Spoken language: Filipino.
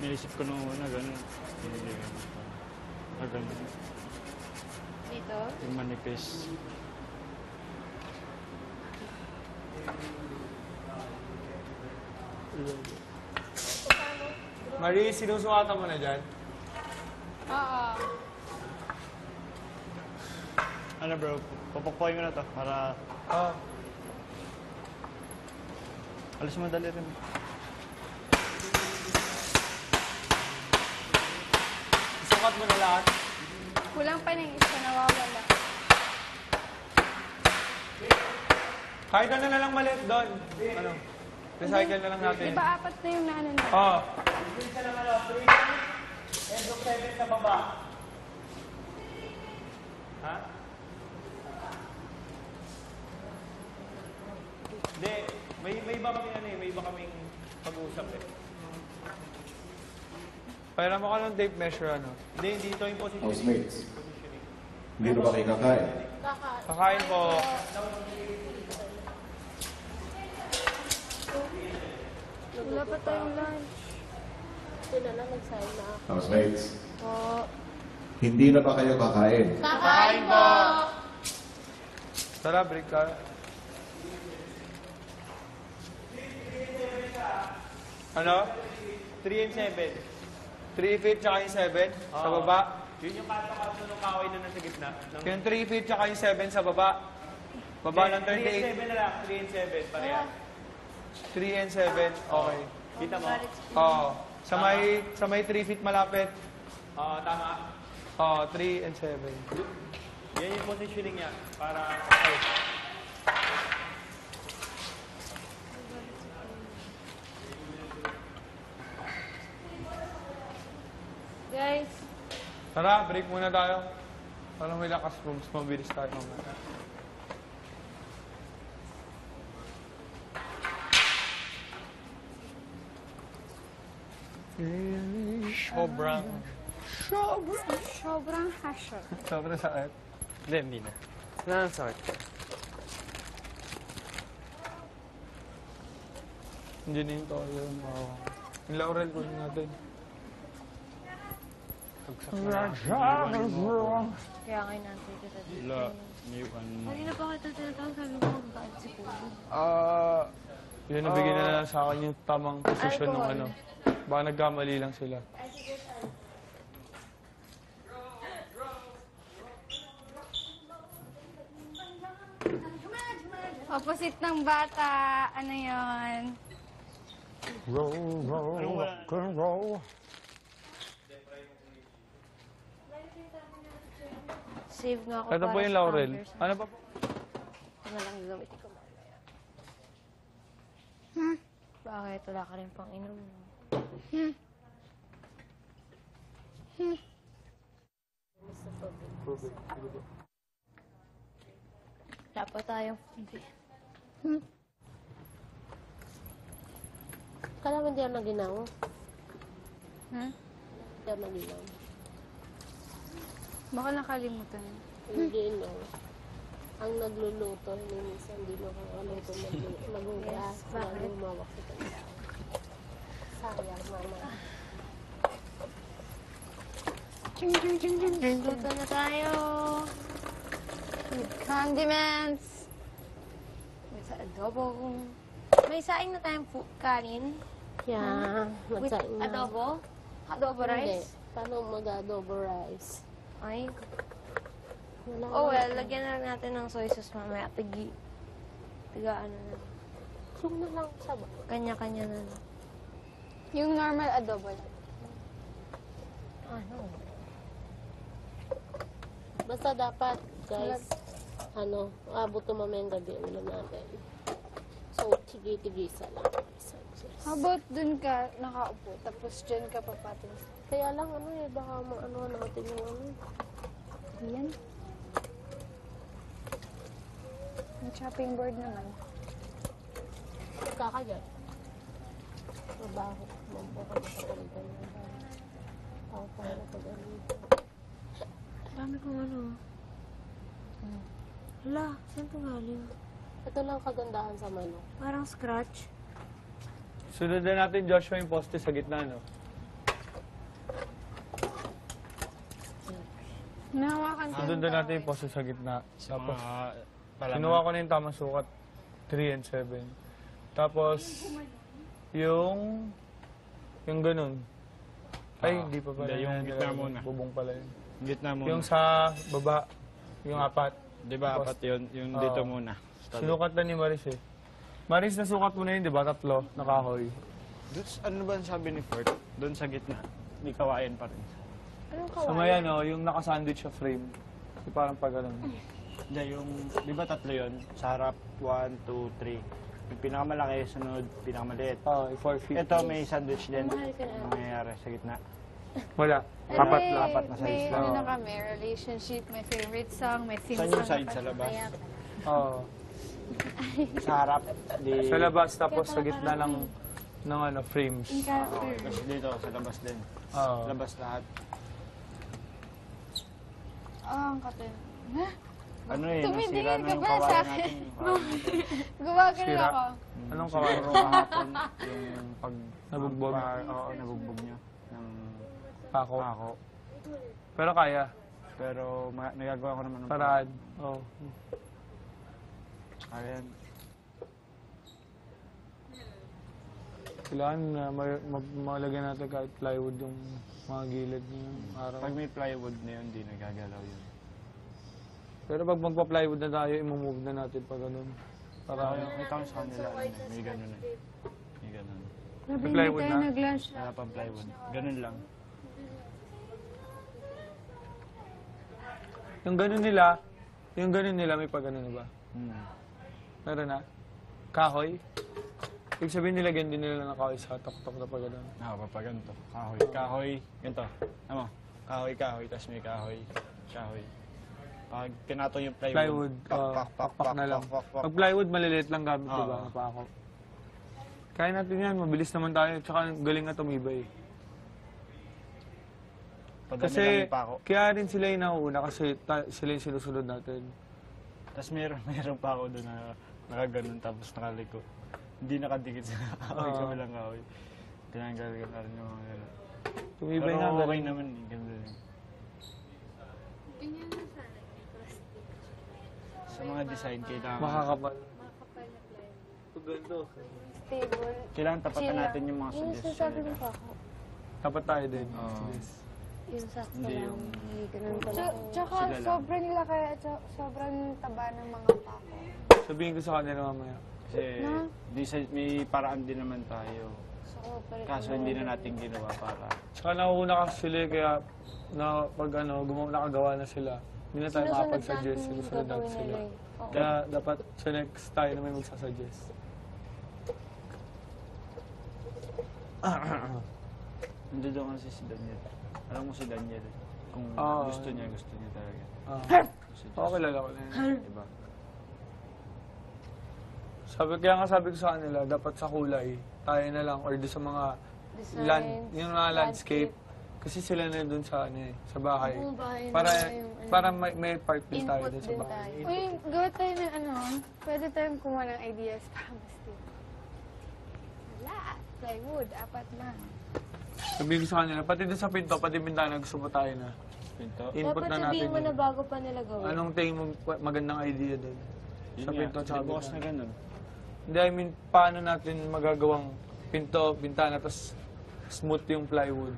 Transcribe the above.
Naisip ko nung una, gano'n. Hindi gano'n. Dito? Yung manipis. Marie, sinusukatan mo na dyan? Oo. Ano bro, pupukpukin ko na to para... Oo. Alis mo dali rin. Sukat mo na lahat? Kulang pa ng isa, nawawala. Kahit ano na lang maliit doon. Ano? Recycle na lang natin. Di ba apat na yung naano na? Oo. Isa lang ano, 3 and 7 sa baba. Ha? Hindi. May iba kami ano eh. May iba kaming pag-uusap eh. Pairam mo ka ng tape measure ano? Hindi, dito yung position. Housemates, hindi na ba kayo kakain? Kakain po. Wala pa tayong lunch. Ito na lang, nagsahin na ako. Housemates, Po. hindi na ba kayo kakain? Kakain po! Tara, break ka. Ano? 3 and 7. 3 feet tsaka yung 7 sa baba. Yun yung kanto-kanto ng kaway na nasa gitna. Yung 3 feet tsaka yung 7 sa baba. Baba ng 3 and 38. 7 na lang. 3 and 7. Pareha. 3 and 7. Okay. Kita mo? Oo. Sa may 3 feet malapit. Oo, tama. Oo, 3 and 7. Yan yung positioning niya. Para... Guys, Tara, break muna tayo. Para may lakas mo, mas mabilis tayo mamaya. Sobrang. sobrang hassle. Sobrang sakit. Hindi na. Saan ang sakit? Hindi na yung toyo. Yung laurel ko natin. Kaya ngayon natin kita dito. Wala. Iniwan mo. Kanina pa kita tinatawag, sabi ko magkaan si Kubo. Yun, nabigyan na lang sa akin yung tamang posisyon ng ano. Baka nagkamali lang sila. Opposite ng bata. Ano yon? Roll, rock and roll. Save nga ako Ito po para yung sa laurel. Converse. Ano pa po? Ito na lang gagamitin ko mamaya. Bakit? Wala ka rin pang inom. Wala pa tayong food eh. Kala mo hindi ako naginaw? Hindi ako naginaw. Baka nakalimutan. Hindi, no. Ang nagluluto, minsan hindi mo kakaluto magugas. Yes, bakit? Lalo umawak sa kanya. Sayang, mama. Luto na tayo. With condiments. With adobo. May saing na tayong kanin. Yeah, With magsaing na. adobo. Adobo Hindi. rice. Paano mag-adobo rice? Ay. Wala Oh nga. well, lagyan na lang natin ng soy sauce mamaya. Tiga ano na. Yung na lang sa Kanya-kanya na lang. Yung normal adobo lang. Ano? Basta dapat, guys, abot to mamayang gabi ulam natin. So, tigi-tigisa lang. How about dun ka nakaupo, tapos dyan ka papatin? Kaya lang, baka maano natin yung Yan. May chopping board naman. Kakagat. Mabaho. Mabaho sa kalitan. Ako pa na pag-alito. Dami kong ano. Hala, saan ito galing? Ito lang kagandahan sa manok. Parang scratch. Sunod na natin, Joshua, yung poste sa gitna, no? Nahawakan ko. Sunod na natin yung poste sa gitna. Tapos, Palaman. kinuha ko na yung tamang sukat. 3 and 7. Tapos, yung ganun. Ay, hindi pa pala. Hindi, yung Yan, gitna yan, muna. Bubong pala yun. Gitna muna. Yung sa baba, yung 4. Di ba, apat yun? Yung Oo. dito muna. Sinukat na ni Maris eh. Maris, nasukat mo na yun, di ba? 3, nakahoy. Ano ba ang sabi ni Fort? Doon sa gitna. May kawayan pa rin. Anong Sa kawain? may ano, yung nakasandwich sa frame. Yung parang pag ganun. Hindi, yung, di ba 3 yun? Sa harap, 1, 2, 3. Yung pinakamalaki, sunod, pinakamaliit. Oo, 4 feet. Ito, may sandwich din. Mahal ka na. Ang nangyayari sa gitna. Wala. Ay, Apat may- lang. apat na May size ano lang. na kami, relationship, may favorite song, may theme Saan song. yung side? Sa labas? Oo. Sa harap, di... Sa labas, tapos sa gitna ng ano, frames. In character. Kasi dito, sa labas din. Oo. Labas lahat. Ah, ang katin. Ano eh, Tumitingin nasira na ka yung ba sa kawayan akin? natin. Yung kawayan natin. Gumagano Sira. ako. Anong Siguro kawayan? kahapon, yung pag... Nabugbog? Oo, nabugbog niya. Ng Ako. ako. Pero kaya. Pero nagagawa ko naman ng Paraan. Oo. Ayan. Kailangan na malagyan natin kahit plywood yung mga gilid ng araw. Pag may plywood na yun, di nagagalaw yun. Pero pag magpa-plywood na tayo, imumove na natin pa ganun. Para Kita ko sa kanila, ano, eh, may ganun eh. May ganun. Grabe, hindi plywood tayo na? nag-lunch. Wala pang plywood. Ganun lang. yung ganun nila may pag ganun na ba? Meron na? Kahoy? Ibig sabihin nilagyan din nila ng kahoy sa tok-tok na pag ganun. Papaganto. Kahoy. Kahoy. Ganito. Ano? Kahoy, kahoy. Tapos may kahoy. Kahoy. Pag pinatong yung plywood. Plywood, pakpak na lang. Pag plywood, maliliit lang gamit, Oo. diba? Napako. Kaya natin yan, mabilis naman tayo. Tsaka galing na tumibay. Padami lang Kasi, yung pako. kaya rin sila yung nauuna kasi sila yung sinusunod natin. Tapos meron pa ako doon na nakaganon tapos nakaliko. Hindi nakadikit sa kahoy sa walang kahoy. Tinanggal ko na rin yung mga gano'n. Tumibay Pero na. okay galing. naman. Ganda rin. Ganyan na sana, may plastic. Sa mga design, kailangan Makakapal. Makapal na plywood. Pag ganito, Stable. kailangan tapatan Chill natin yung mga Yung suggestion sinasabi nila. mo pa ako. tapat tayo din. Oo. Yes. Yung sakto Hindi, lang. yung- May ganun pala. Tsaka Sila lang. sobrang laki at sobrang taba ng mga pako. Sabihin ko sa kanila mamaya. Kasi may paraan din naman tayo. So, operate Kaso mo hindi yun. na natin ginawa para... Tsaka nauuna kasi sila eh, kaya na pag nakagawa na sila, hindi na tayo Sinusunod makapag-suggest. natin yung Sinusunod natin gagawin sila. nila eh. Oo. Kaya dapat sa next tayo na may magsasuggest. Hindi doon kasi si Daniel. Alam mo si Daniel eh. Kung Oo. gusto niya talaga. Gusto niya. Oo, kilala ko na yun. Diba? Kaya nga sabi ko sa kanila, dapat sa kulay, tayo na lang, or doon sa mga Designs, yung mga landscape. Kasi sila na doon sa sa bahay. Buong bahay na Para yung ano, para may part din tayo input doon sa din bahay. tayo. Uy, gawa tayo ng ano, pwede tayong kumuha ng ideas para mas din. Wala, plywood, 4 na. Sabihin ko sa kanila, pati doon sa pinto, pati bintana, gusto mo tayo na. Pinto. Input Dapat na natin sabihin mo yun. na bago pa nila gawin. Anong tingin mo magandang idea doon? Yun Sa nga, pinto at sa di bukas na bintana. ganun. Hindi, I mean, paano natin magagawang pinto, bintana, tapos smooth yung plywood.